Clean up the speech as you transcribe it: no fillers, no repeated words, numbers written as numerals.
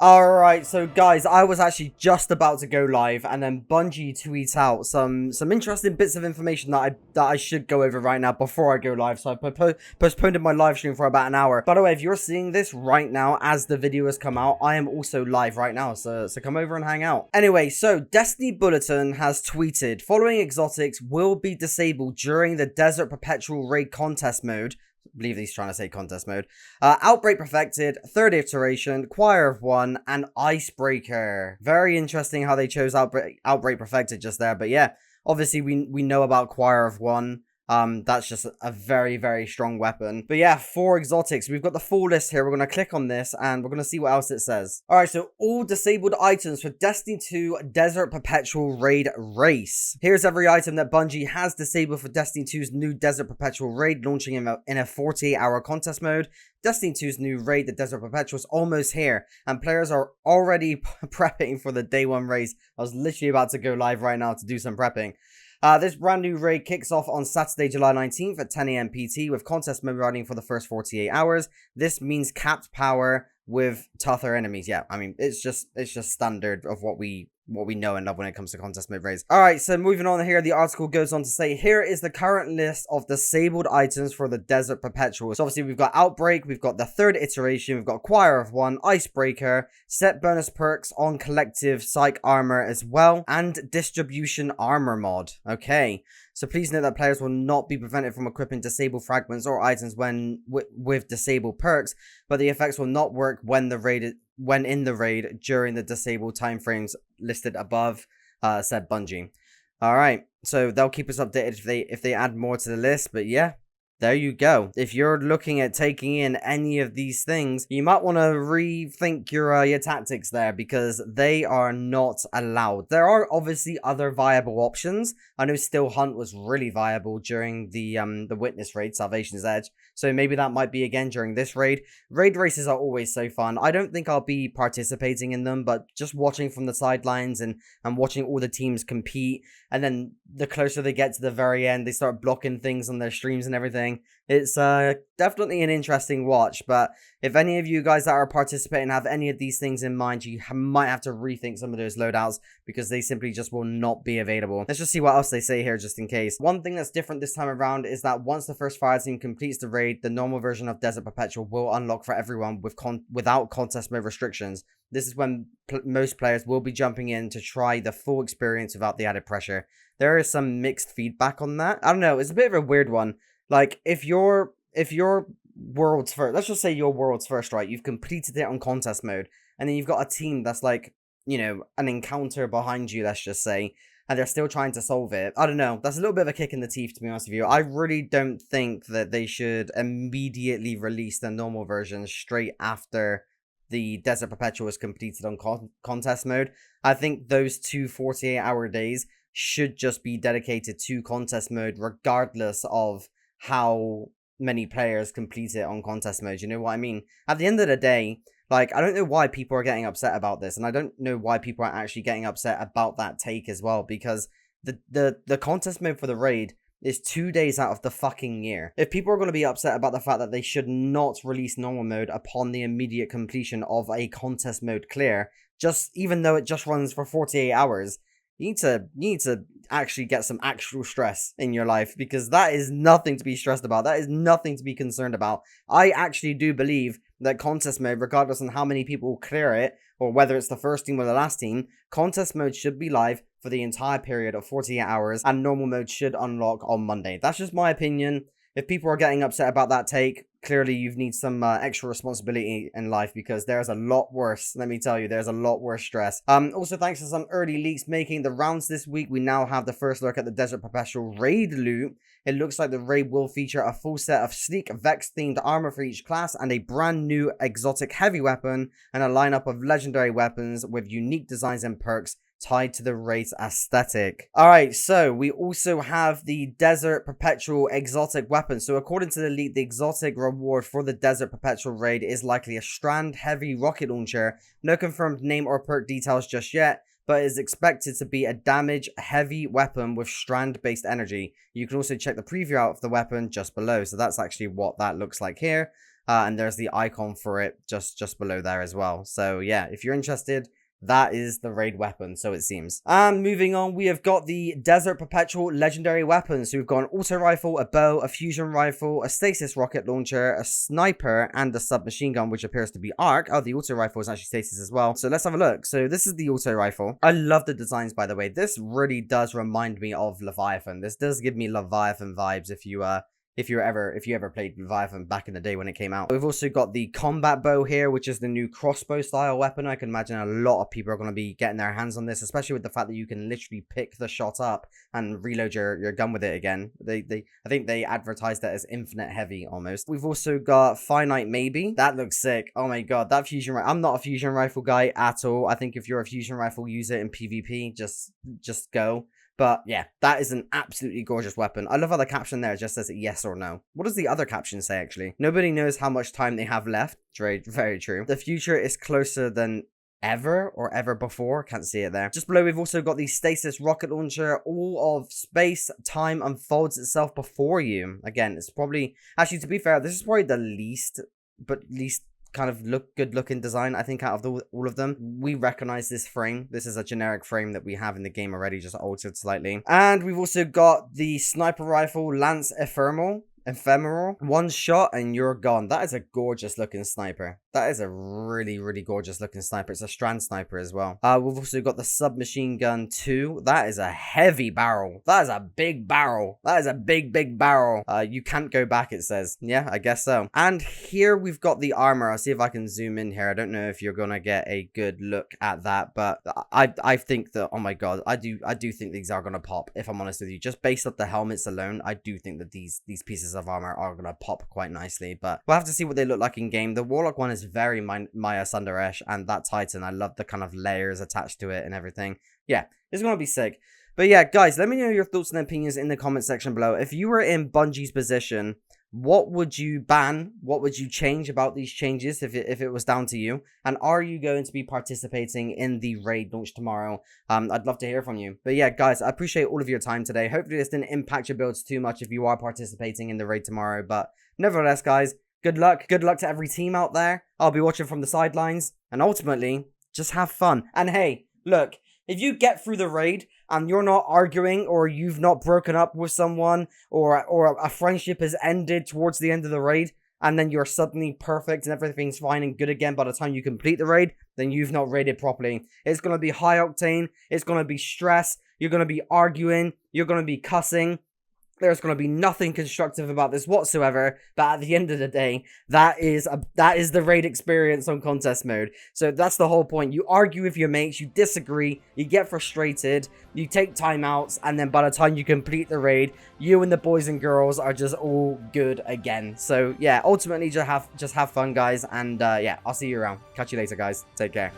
Alright, so guys, I was actually just about to go live, and then Bungie tweets out some interesting bits of information that I should go over right now before I go live. So I postponed my live stream for about an hour. By the way, if you're seeing this right now as the video has come out, I am also live right now, so come over and hang out. Anyway, so Destiny Bulletin has tweeted, following exotics will be disabled during the Desert Perpetual Raid contest mode. I believe he's trying to say contest mode. Outbreak Perfected, Third Iteration, Choir of One, and Icebreaker. Very interesting how they chose Outbreak Perfected just there. But yeah, obviously we know about Choir of One. That's just a very, very strong weapon. But yeah, 4 exotics. We've got the full list here. We're going to click on this and we're going to see what else it says. Alright, so all disabled items for Destiny 2 Desert Perpetual Raid Race. Here's every item that Bungie has disabled for Destiny 2's new Desert Perpetual Raid launching in a 48-hour contest mode. Destiny 2's new raid, the Desert Perpetual, is almost here, and players are already prepping for the day 1 race. I was literally about to go live right now to do some prepping. This brand new raid kicks off on Saturday, July 19th at 10 AM PT with contest mode running for the first 48 hours. This means capped power with tougher enemies. Yeah, I mean, it's just standard of what we know and love when it comes to contest mode raids. Alright, so moving on here, the article goes on to say, here is the current list of disabled items for the Desert Perpetual. So obviously we've got Outbreak, we've got the Third Iteration, we've got Choir of One, Icebreaker, set bonus perks on Collective Psych Armor as well, and Distribution Armor mod. Okay. So please note that players will not be prevented from equipping disabled fragments or items when with disabled perks, but the effects will not work when in the raid during the disabled timeframes listed above, said Bungie. Alright, so they'll keep us updated if they add more to the list, but yeah. There you go. If you're looking at taking in any of these things, you might want to rethink your tactics there, because they are not allowed. There are obviously other viable options. I know Still Hunt was really viable during the Witness raid, Salvation's Edge. So maybe that might be again during this raid. Raid races are always so fun. I don't think I'll be participating in them, but just watching from the sidelines and watching all the teams compete, and then the closer they get to the very end, they start blocking things on their streams and everything. It's definitely an interesting watch, but if any of you guys that are participating have any of these things in mind, you might have to rethink some of those loadouts, because they simply just will not be available. Let's just see what else they say here just in case. One thing that's different this time around is that once the first fire team completes the raid, the normal version of Desert Perpetual will unlock for everyone without contest mode restrictions. This is when most players will be jumping in to try the full experience without the added pressure. There is some mixed feedback on that. I don't know, it's a bit of a weird one. Like, if you're world's first, let's just say you're world's first, right? You've completed it on contest mode, and then you've got a team that's like, you know, an encounter behind you, let's just say, and they're still trying to solve it. I don't know. That's a little bit of a kick in the teeth, to be honest with you. I really don't think that they should immediately release the normal version straight after the Desert Perpetual is completed on contest mode. I think those 2 48-hour days should just be dedicated to contest mode, regardless of how many players complete it on contest mode. You know what I mean? At the end of the day, like, I don't know why people are getting upset about this, and I don't know why people are actually getting upset about that take as well, because the contest mode for the raid is 2 days out of the fucking year. If people are going to be upset about the fact that they should not release normal mode upon the immediate completion of a contest mode clear, even though it just runs for 48 hours, you need to actually get some actual stress in your life, because that is nothing to be stressed about. That is nothing to be concerned about. I actually do believe that contest mode, regardless on how many people clear it, or whether it's the first team or the last team, contest mode should be live for the entire period of 48 hours, and normal mode should unlock on Monday. That's just my opinion. If people are getting upset about that take, clearly you need some extra responsibility in life, because there's a lot worse. Let me tell you, there's a lot worse stress. Also, thanks to some early leaks making the rounds this week, we now have the first look at the Desert Perpetual raid loot. It looks like the raid will feature a full set of sleek Vex-themed armor for each class, and a brand new exotic heavy weapon, and a lineup of legendary weapons with unique designs and perks tied to the raid's aesthetic. Alright, so we also have the Desert Perpetual exotic weapon. So according to the leak, the exotic reward for the Desert Perpetual raid is likely a Strand heavy rocket launcher. No confirmed name or perk details just yet, but is expected to be a damage heavy weapon with Strand based energy. You can also check the preview out of the weapon just below. So that's actually what that looks like here. And there's the icon for it just below there as well. So yeah, if you're interested, that is the raid weapon, so it seems. And moving on, we have got the Desert Perpetual legendary weapons. So we've got an auto rifle, a bow, a fusion rifle, a stasis rocket launcher, a sniper, and a submachine gun, which appears to be arc. Oh, the auto rifle is actually stasis as well. So let's have a look. So this is the auto rifle. I love the designs, by the way. This really does remind me of Leviathan. This does give me Leviathan vibes if you ever played Leviathan back in the day when it came out. We've also got the combat bow here, which is the new crossbow style weapon. I can imagine a lot of people are going to be getting their hands on this, especially with the fact that you can literally pick the shot up and reload your gun with it again. I think they advertised that as infinite heavy almost. We've also got finite maybe. That looks sick. Oh my god, that fusion rifle. I'm not a fusion rifle guy at all. I think if you're a fusion rifle, use it in PvP. Just go. But yeah, that is an absolutely gorgeous weapon. I love how the caption there just says yes or no. What does the other caption say, actually? Nobody knows how much time they have left. Very, very true. The future is closer than ever or ever before. Can't see it there. Just below, we've also got the stasis rocket launcher. All of space time unfolds itself before you. Again, it's probably... Actually, to be fair, this is probably the least kind of good looking design, I think, out of all of them. We recognize this frame. This is a generic frame that we have in the game already, just altered slightly. And we've also got the sniper rifle Lance Ephemeral. One shot and you're gone. That is a gorgeous looking sniper. That is a really, really gorgeous looking sniper. It's a strand sniper as well. We've also got the submachine gun 2. That is a heavy barrel. That is a big barrel. That is a big barrel. You can't go back, it says. Yeah, I guess so. And here we've got the armor. I'll see if I can zoom in here. I don't know if you're gonna get a good look at that, but I think that, oh my god, I do think these are gonna pop, if I'm honest with you. Just based off the helmets alone, I do think that these pieces of armor are gonna pop quite nicely, but we'll have to see what they look like in game. The Warlock one is very Maya Sundaresh, and that Titan, I love the kind of layers attached to it and everything. Yeah, it's gonna be sick. But yeah, guys, let me know your thoughts and opinions in the comment section below. If you were in Bungie's position, what would you ban? What would you change about these changes if it was down to you? And are you going to be participating in the raid launch tomorrow? I'd love to hear from you. But yeah, guys, I appreciate all of your time today. Hopefully this didn't impact your builds too much if you are participating in the raid tomorrow. But nevertheless, guys, good luck. Good luck to every team out there. I'll be watching from the sidelines. And ultimately, just have fun. And hey, look, if you get through the raid and you're not arguing, or you've not broken up with someone, or a friendship has ended towards the end of the raid, and then you're suddenly perfect and everything's fine and good again by the time you complete the raid, then you've not raided properly. It's going to be high octane. It's going to be stress. You're going to be arguing. You're going to be cussing. There's going to be nothing constructive about this whatsoever, but at the end of the day, that is the raid experience on contest mode. So that's the whole point. You argue with your mates, you disagree, you get frustrated, you take timeouts, and then by the time you complete the raid, you and the boys and girls are just all good again. So yeah, ultimately just have fun, guys, and yeah, I'll see you around. Catch you later, guys. Take care.